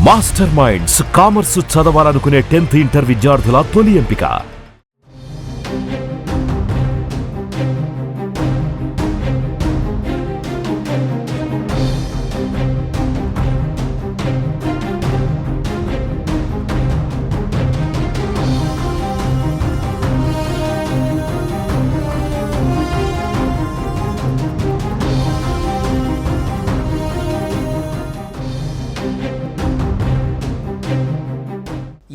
Master minds commerce చదవాలనుకునే 10th inter విద్యార్థుల తొలి ఎంపిక.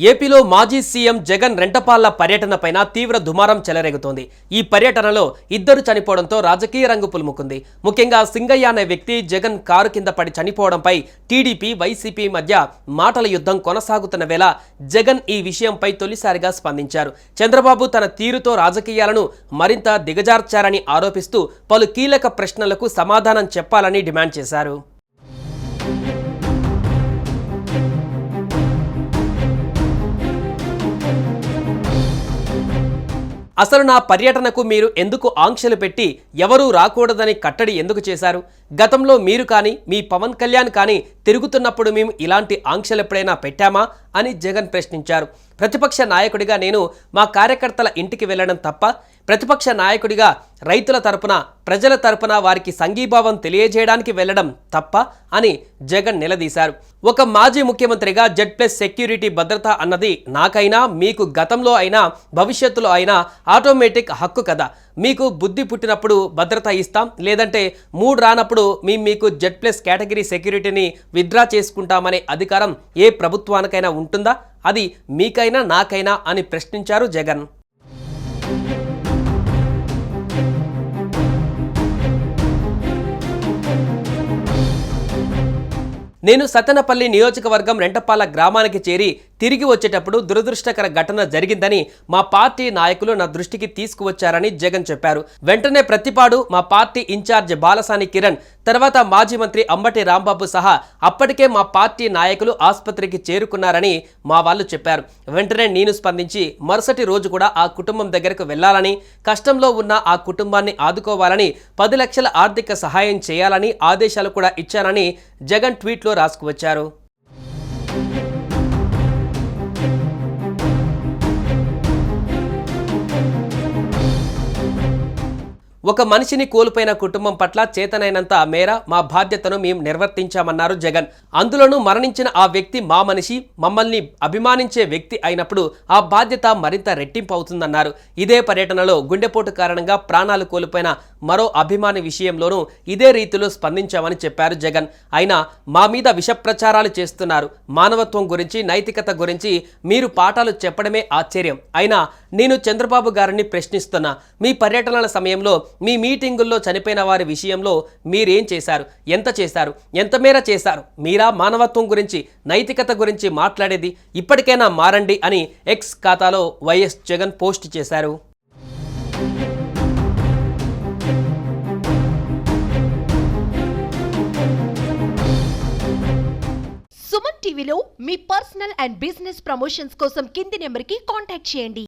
ఏపీలో మాజీ సీఎం జగన్ రెంటపాళ్ల పర్యటనపైన తీవ్ర దుమారం చెలరేగుతోంది. ఈ పర్యటనలో ఇద్దరు చనిపోవడంతో రాజకీయ రంగు పులుముకుంది. ముఖ్యంగా సింగయ్య అనే వ్యక్తి జగన్ కారు కింద పడి చనిపోవడంపై టీడీపీ వైసీపీ మధ్య మాటల యుద్ధం కొనసాగుతున్న వేళ జగన్ ఈ విషయంపై తొలిసారిగా స్పందించారు. చంద్రబాబు తన తీరుతో రాజకీయాలను మరింత దిగజార్చారని ఆరోపిస్తూ పలు కీలక ప్రశ్నలకు సమాధానం చెప్పాలని డిమాండ్ చేశారు. అసలు నా పర్యటనకు మీరు ఎందుకు ఆంక్షలు పెట్టి ఎవరూ రాకూడదని కట్టడి ఎందుకు చేశారు? గతంలో మీరు కానీ మీ పవన్ కళ్యాణ్ కానీ తిరుగుతున్నప్పుడు మేము ఇలాంటి ఆంక్షలు ఎప్పుడైనా పెట్టామా అని జగన్ ప్రశ్నించారు. ప్రతిపక్ష నాయకుడిగా నేను మా కార్యకర్తల ఇంటికి వెళ్ళడం తప్ప, ప్రతిపక్ష నాయకుడిగా రైతుల తరపున ప్రజల తరపున వారికి సంఘీభావం తెలియజేయడానికి వెళ్ళడం తప్ప అని జగన్ నిలదీశారు. ఒక మాజీ ముఖ్యమంత్రిగా Z+ సెక్యూరిటీ భద్రత అన్నది నాకైనా మీకు గతంలో అయినా భవిష్యత్తులో అయినా ఆటోమేటిక్ హక్కు కదా. మీకు బుద్ధి పుట్టినప్పుడు భద్రత ఇస్తాం, లేదంటే మూడ్ రానప్పుడు మీకు Z+ కేటగిరీ సెక్యూరిటీని విత్డ్రా చేసుకుంటామనే అధికారం ఏ ప్రభుత్వానికైనా ఉంటుందా? అది మీకైనా నాకైనా అని ప్రశ్నించారు జగన్. నేను సత్తెనపల్లి నియోజకవర్గం రెంటపాల గ్రామానికి చేరి తిరిగి వచ్చేటప్పుడు దురదృష్టకర ఘటన జరిగిందని మా పార్టీ నాయకులు నా దృష్టికి తీసుకువచ్చారని జగన్ చెప్పారు. వెంటనే ప్రతిపాడు మా పార్టీ ఇన్ఛార్జ్ బాలసాని కిరణ్, తర్వాత మాజీ మంత్రి అంబటి రాంబాబు సహా అప్పటికే మా పార్టీ నాయకులు ఆసుపత్రికి చేరుకున్నారని మా వాళ్ళు చెప్పారు. వెంటనే నేను స్పందించి మరుసటి రోజు కూడా ఆ కుటుంబం దగ్గరకు వెళ్లాలని, కష్టంలో ఉన్న ఆ కుటుంబాన్ని ఆదుకోవాలని, 10 లక్షల ఆర్థిక సహాయం చేయాలని ఆదేశాలు కూడా ఇచ్చానని జగన్ ట్వీట్లో రాసుకువచ్చారు. ఒక మనిషిని కోల్పోయిన కుటుంబం పట్ల చేతనైనంత మేర మా బాధ్యతను మేము నిర్వర్తించామన్నారు జగన్. అందులోనూ మరణించిన ఆ వ్యక్తి మా మనిషి, మమ్మల్ని అభిమానించే వ్యక్తి అయినప్పుడు ఆ బాధ్యత మరింత రెట్టింపు అవుతుందన్నారు. ఇదే పర్యటనలో గుండెపోటు కారణంగా ప్రాణాలు కోల్పోయిన మరో అభిమాని విషయంలోనూ ఇదే రీతిలో స్పందించామని చెప్పారు జగన్. అయినా మా మీద విష ప్రచారాలు చేస్తున్నారు. మానవత్వం గురించి, నైతికత గురించి మీరు పాఠాలు చెప్పడమే ఆశ్చర్యం. అయినా నేను చంద్రబాబు గారిని ప్రశ్నిస్తున్నా, మీ పర్యటనల సమయంలో, మీ మీటింగుల్లో చనిపోయిన వారి విషయంలో మీరేం చేశారు? ఎంత చేశారు? ఎంత మేర చేశారు? మీరా మానవత్వం గురించి, నైతికత గురించి మాట్లాడేది? ఇప్పటికైనా మారండి అని ఎక్స్ ఖాతాలో వైఎస్ జగన్ పోస్ట్ చేశారు. సుమన్ టీవీలో మీ పర్సనల్ అండ్ బిజినెస్ ప్రమోషన్స్ కోసం కింది నెంబర్కి కాంటాక్ట్ చేయండి.